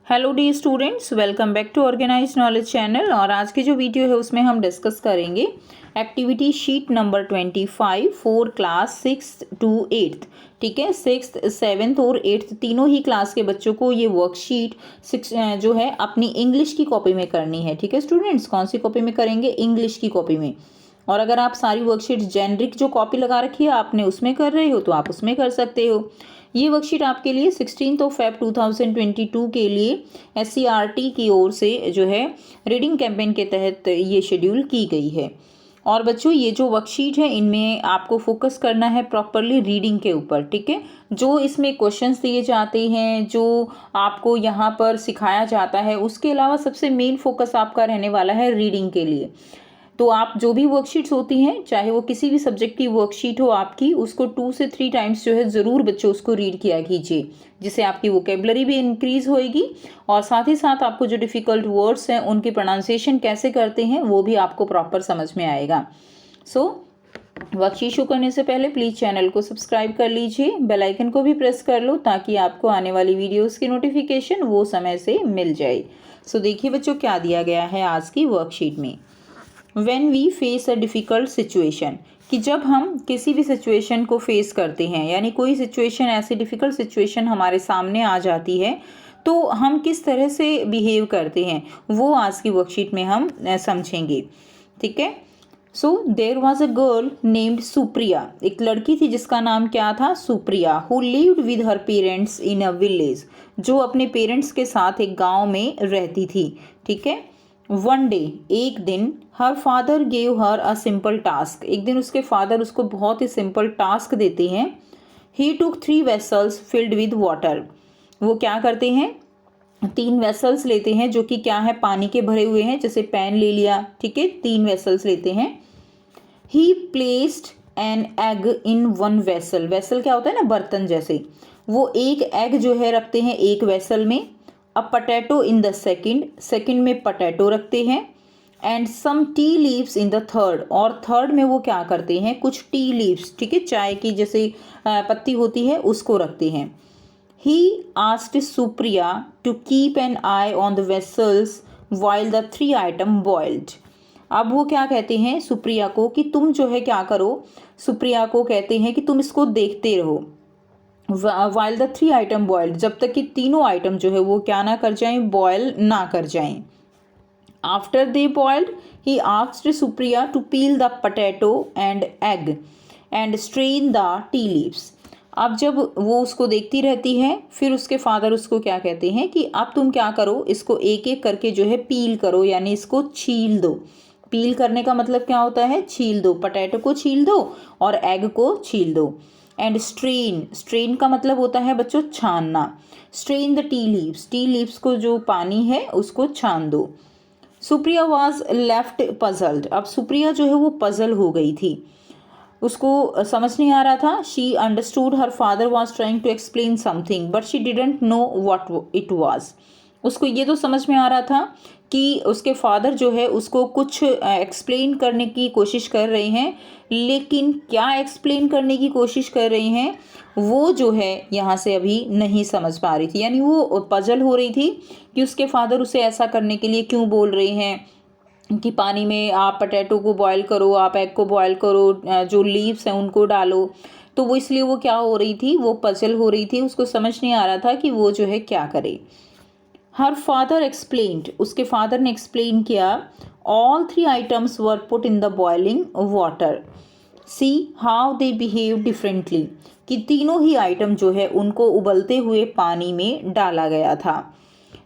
Hello dear students, welcome back to organize knowledge channel. और आज की जो वीडियो है उसमें हम डिस्कस करेंगे activity sheet number 25 for class 6 to 8। ठीक है, 6th 7th और 8th तीनों ही क्लास के बच्चों को ये वर्कशीट जो है अपनी इंग्लिश की कॉपी में करनी है। ठीक है स्टूडेंट्स, कौन सी कॉपी में करेंगे? इंग्लिश की कॉपी में। और अगर आप सारी वर्कशीट जेनरिक जो कॉपी लगा रखी है आपने उसमें कर रहे हो तो आप उसमें कर सकते हो। ये वर्कशीट आपके लिए 16 Feb 2022 के लिए SCERT की ओर से जो है रीडिंग कैंपेन के तहत ये शेड्यूल की गई है। और बच्चों ये जो वर्कशीट है इनमें आपको फोकस करना है प्रॉपरली रीडिंग के ऊपर। ठीक है, जो इसमें क्वेश्चंस दिए जाते हैं, जो आपको यहाँ पर सिखाया जाता है, उसके अलावा सबसे मेन फोकस आपका रहने वाला है रीडिंग के लिए। तो आप जो भी वर्कशीट्स होती हैं, चाहे वो किसी भी सब्जेक्ट की वर्कशीट हो आपकी, उसको 2 से 3 टाइम्स जो है ज़रूर बच्चों उसको रीड किया कीजिए, जिससे आपकी वोकेबलरी भी इंक्रीज़ होएगी और साथ ही साथ आपको जो डिफ़िकल्ट वर्ड्स हैं उनकी प्रोनाउंसिएशन कैसे करते हैं वो भी आपको प्रॉपर समझ में आएगा। वर्कशीट शुरू करने से पहले प्लीज़ चैनल को सब्सक्राइब कर लीजिए, बेल आइकन को भी प्रेस कर लो ताकि आपको आने वाली वीडियोस की नोटिफिकेशन वो समय से मिल जाए। देखिए बच्चों क्या दिया गया है आज की वर्कशीट में। When we face a difficult situation, कि जब हम किसी भी सिचुएशन को फेस करते हैं, यानी कोई सिचुएशन ऐसी डिफ़िकल्ट सिचुएशन हमारे सामने आ जाती है तो हम किस तरह से बिहेव करते हैं वो आज की वर्कशीट में हम समझेंगे। ठीक है, there was a girl named Supriya. एक लड़की थी जिसका नाम क्या था? Supriya. Who lived with her parents in a village, जो अपने पेरेंट्स के साथ एक गाँव में रहती थी। ठीक है, वन डे, एक दिन, her father gave her a simple task. एक दिन उसके फादर उसको बहुत ही सिंपल टास्क देते हैं। ही टुक 3 वेसल्स फिल्ड विद वाटर। वो क्या करते हैं? 3 वेसल्स लेते हैं जो कि क्या है, पानी के भरे हुए हैं। जैसे पैन ले लिया, ठीक है, 3 वेसल्स लेते हैं। ही placed an egg in 1 vessel. Vessel क्या होता है ना, बर्तन जैसे। वो एक एग जो है रखते हैं एक वेसल में। A potato in the second में पटैटो रखते हैं। And some tea leaves in the third, और थर्ड में वो क्या करते हैं, कुछ टी लीव्स, ठीक है, चाय की जैसे पत्ती होती है उसको रखते हैं। He asked Supriya to keep an eye on the vessels while the 3 item boiled. अब वो क्या कहते हैं सुप्रिया को कि तुम जो है क्या करो, सुप्रिया को कहते हैं कि तुम इसको देखते रहो वाइल द 3 आइटम बॉइल्ड, जब तक कि तीनों आइटम जो है वो क्या ना कर जाएं, बॉयल ना कर जाएं। After they boiled he asked Supriya to peel the potato and egg and strain the tea leaves. अब जब वो उसको देखती रहती है, फिर उसके फादर उसको क्या कहते हैं कि अब तुम क्या करो, इसको एक एक करके जो है पील करो, यानी इसको छील दो। पील करने का मतलब क्या होता है? छील दो। पोटैटो को छील दो और एग को छील दो। एंड स्ट्रेन का मतलब होता है बच्चों छानना। स्ट्रेन द टी लीव्स को जो पानी है उसको छान दो। Supriya was left puzzled. अब सुप्रिया जो है वो पजल हो गई थी, उसको समझ नहीं आ रहा था। She understood her father was trying to explain something but she didn't know what it was. उसको ये तो समझ में आ रहा था कि उसके फादर जो है उसको कुछ एक्सप्लेन करने की कोशिश कर रहे हैं, लेकिन क्या एक्सप्लेन करने की कोशिश कर रहे हैं वो जो है यहाँ से अभी नहीं समझ पा रही थी। यानी वो पजल हो रही थी कि उसके फादर उसे ऐसा करने के लिए क्यों बोल रहे हैं कि पानी में आप पोटैटो को बॉयल करो, आप एग को बॉयल करो, जो लीव्स हैं उनको डालो। तो वो इसलिए वो क्या हो रही थी, वो पजल हो रही थी, उसको समझ नहीं आ रहा था कि वो जो है क्या करे। हर फादर एक्सप्लेन्ड, उसके फादर ने एक्सप्लेन किया। All 3 items were put in the boiling water, see how they behave differently, कि तीनों ही आइटम जो है उनको उबलते हुए पानी में डाला गया था।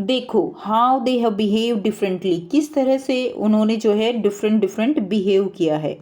देखो how they have behave differently, किस तरह से उन्होंने जो है डिफरेंट बिहेव किया है।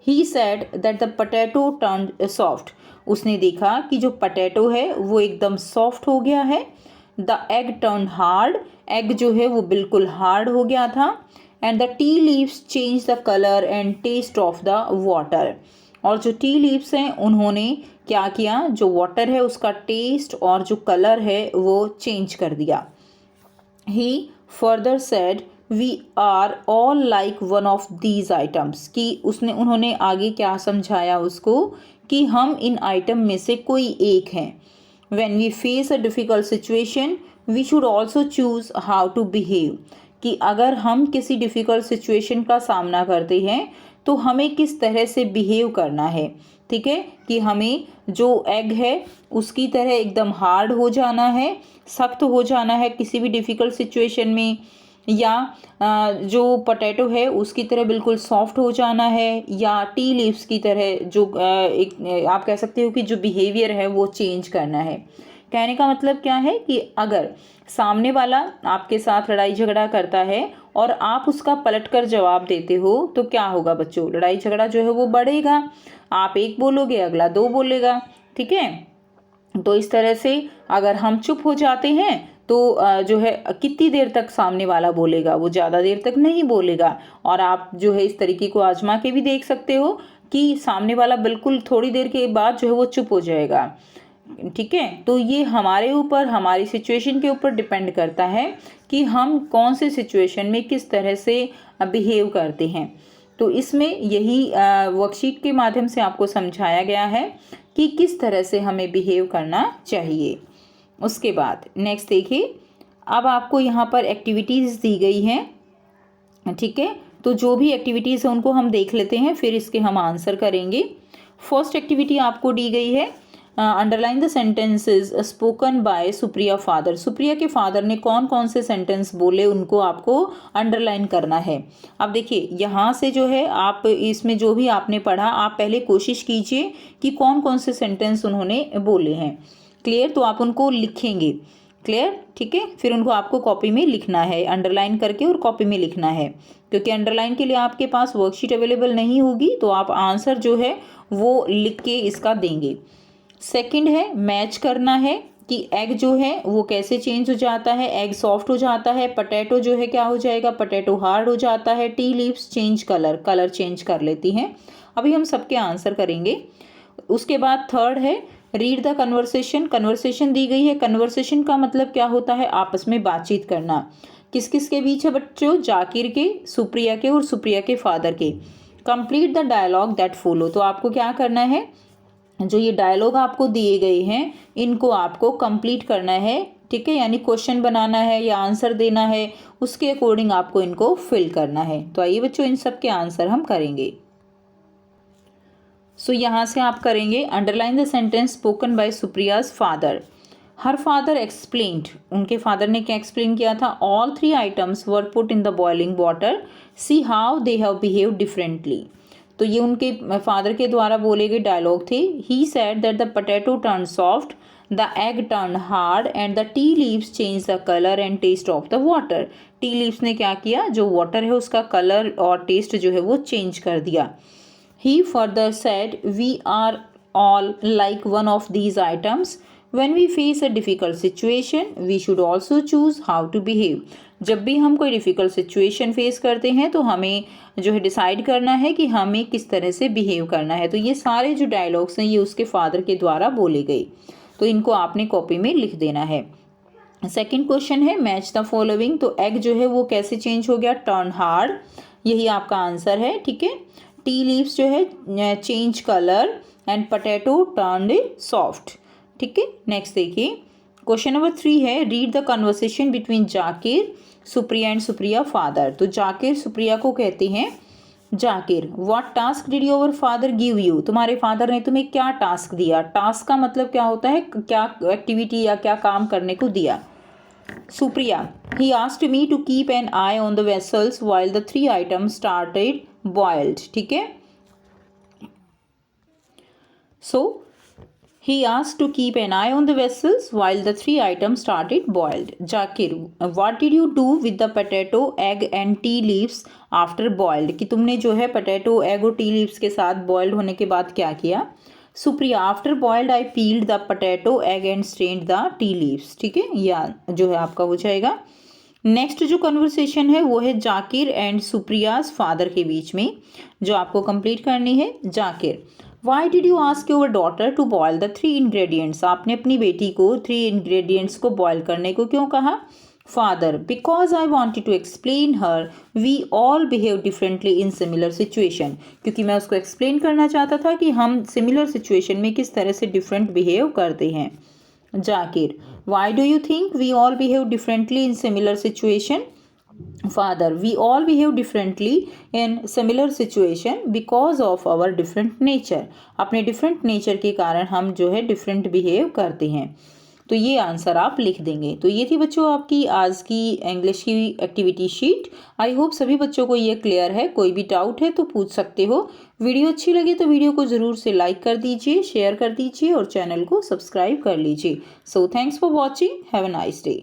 ही said that the potato turned soft, उसने देखा कि जो पोटैटो है वो एकदम सॉफ्ट हो गया है। The egg turn hard, egg जो है वो बिल्कुल हार्ड हो गया था। And the tea leaves change the colour and taste of the water, और जो टी लीव्स हैं उन्होंने क्या किया, जो वाटर है उसका टेस्ट और जो कलर है वो चेंज कर दिया। He further said we are all like one of these items, कि उन्होंने आगे क्या समझाया उसको कि हम इन आइटम में से कोई एक हैं। When we face a difficult situation, we should also choose how to behave, कि अगर हम किसी डिफ़िकल्ट सिचुएशन का सामना करते हैं तो हमें किस तरह से बिहेव करना है। ठीक है, कि हमें जो एग है उसकी तरह एकदम हार्ड हो जाना है, सख्त हो जाना है किसी भी डिफ़िकल्ट सिचुएशन में, या जो पोटैटो है उसकी तरह बिल्कुल सॉफ्ट हो जाना है, या टी लीव्स की तरह जो एक आप कह सकते हो कि जो बिहेवियर है वो चेंज करना है। कहने का मतलब क्या है कि अगर सामने वाला आपके साथ लड़ाई झगड़ा करता है और आप उसका पलटकर जवाब देते हो तो क्या होगा बच्चों, लड़ाई झगड़ा जो है वो बढ़ेगा। आप एक बोलोगे अगला दो बोलेगा। ठीक है, तो इस तरह से अगर हम चुप हो जाते हैं तो जो है कितनी देर तक सामने वाला बोलेगा, वो ज़्यादा देर तक नहीं बोलेगा। और आप जो है इस तरीके को आजमा के भी देख सकते हो कि सामने वाला बिल्कुल थोड़ी देर के बाद जो है वो चुप हो जाएगा। ठीक है, तो ये हमारे ऊपर, हमारी सिचुएशन के ऊपर डिपेंड करता है कि हम कौन से सिचुएशन में किस तरह से बिहेव करते हैं। तो इसमें यही वर्कशीट के माध्यम से आपको समझाया गया है कि किस तरह से हमें बिहेव करना चाहिए। उसके बाद नेक्स्ट देखिए, अब आपको यहाँ पर एक्टिविटीज़ दी गई हैं। ठीक है, तो जो भी एक्टिविटीज़ हैं उनको हम देख लेते हैं, फिर इसके हम आंसर करेंगे। फर्स्ट एक्टिविटी आपको दी गई है, underline the sentences spoken by Supriya father. Supriya के फादर ने कौन कौन से सेंटेंस बोले उनको आपको अंडरलाइन करना है। अब देखिए यहाँ से जो है आप इसमें जो भी आपने पढ़ा आप पहले कोशिश कीजिए कि कौन कौन से सेंटेंस उन्होंने बोले हैं। क्लियर, तो आप उनको लिखेंगे। क्लियर, ठीक है, फिर उनको आपको कॉपी में लिखना है, अंडरलाइन करके और कॉपी में लिखना है। क्योंकि अंडरलाइन के लिए आपके पास वर्कशीट अवेलेबल नहीं होगी तो आप आंसर जो है वो लिख के इसका देंगे। सेकंड है मैच करना है कि एग जो है वो कैसे चेंज हो जाता है, एग सॉफ्ट हो जाता है, पोटैटो जो है क्या हो जाएगा, पोटैटो हार्ड हो जाता है, T leaves change colour change कर लेती हैं। अभी हम सबके आंसर करेंगे। उसके बाद थर्ड है रीड द कन्वर्सेशन। कन्वर्सेशन दी गई है, कन्वर्सेशन का मतलब क्या होता है, आपस में बातचीत करना। किस किस के बीच है बच्चों, जाकिर के, सुप्रिया के और सुप्रिया के फादर के। Complete the dialogue that follow, तो आपको क्या करना है, जो ये डायलॉग आपको दिए गए हैं इनको आपको कंप्लीट करना है। ठीक है, यानी क्वेश्चन बनाना है या आंसर देना है, उसके अकॉर्डिंग आपको इनको फिल करना है। तो आइए बच्चों इन सब के आंसर हम करेंगे। सो यहाँ से आप करेंगे underline the sentence spoken by Supriya's father. Her father explained, उनके फादर ने क्या एक्सप्लेन किया था, all 3 items were put in the boiling water, see how they have behave differently. तो ये उनके फादर के द्वारा बोले गए डायलॉग थे। He said that the potato turn soft, the egg turn hard and the tea leaves change the colour and taste of the water. Tea leaves ने क्या किया, जो वाटर है उसका कलर और टेस्ट जो है वो चेंज कर दिया। He further said we are all like one of these items. When we face a difficult situation, we should also choose how to behave. जब भी हम कोई डिफ़िकल्ट सिचुएशन फेस करते हैं तो हमें जो है डिसाइड करना है कि हमें किस तरह से बिहेव करना है। तो ये सारे जो डायलॉग्स हैं ये उसके फादर के द्वारा बोले गए, तो इनको आपने कॉपी में लिख देना है। सेकंड क्वेश्चन है मैच द फॉलोइंग। तो एग जो है वो कैसे चेंज हो गया, टर्न हार्ड, यही आपका आंसर है। ठीक है, टी लीव्स जो है change colour and potato turned soft. ठीक है, नेक्स्ट देखिए क्वेश्चन नंबर 3 है read the conversation between Zakir, Supriya and Supriya father. तो जाकिर सुप्रिया को कहते हैं, Zakir what task did your father give you, तुम्हारे फादर ने तुम्हें क्या टास्क दिया। टास्क का मतलब क्या होता है, क्या एक्टिविटी या क्या काम करने को दिया। Supriya he asked me to keep an eye on the vessels while the 3 items started boiled. ठीक है, so he asked to keep an eye on the vessels while the 3 items started boiled. Jakir, what did you do with the potato, egg and tea leaves after boiled? कि तुमने जो है potato, egg और tea leaves के साथ boiled होने के बाद क्या किया। Supriya after boiled I peeled the potato, egg and strained the tea leaves. ठीक है, या जो है आपका हो जाएगा। नेक्स्ट जो कन्वर्सेशन है वो है जाकिर एंड सुप्रियाज फादर के बीच में, जो आपको कंप्लीट करनी है। Zakir why did you ask your daughter to boil the 3 ingredients, आपने अपनी बेटी को 3 इंग्रेडिएंट्स को बॉयल करने को क्यों कहा। Father because I wanted to explain her we all behave differently in similar situation, क्योंकि मैं उसको एक्सप्लेन करना चाहता था कि हम सिमिलर सिचुएशन में किस तरह से डिफरेंट बिहेव करते हैं। Zakir Why do you think we all behave differently in similar situation? Father, we all behave differently in similar situation because of our different nature. अपने different nature के कारण हम जो है different behave करते हैं। तो ये आंसर आप लिख देंगे। तो ये थी बच्चों आपकी आज की इंग्लिश की एक्टिविटी शीट। आई होप सभी बच्चों को ये क्लियर है। कोई भी डाउट है तो पूछ सकते हो। वीडियो अच्छी लगी तो वीडियो को ज़रूर से लाइक कर दीजिए, शेयर कर दीजिए और चैनल को सब्सक्राइब कर लीजिए। So thanks for watching, have a nice day.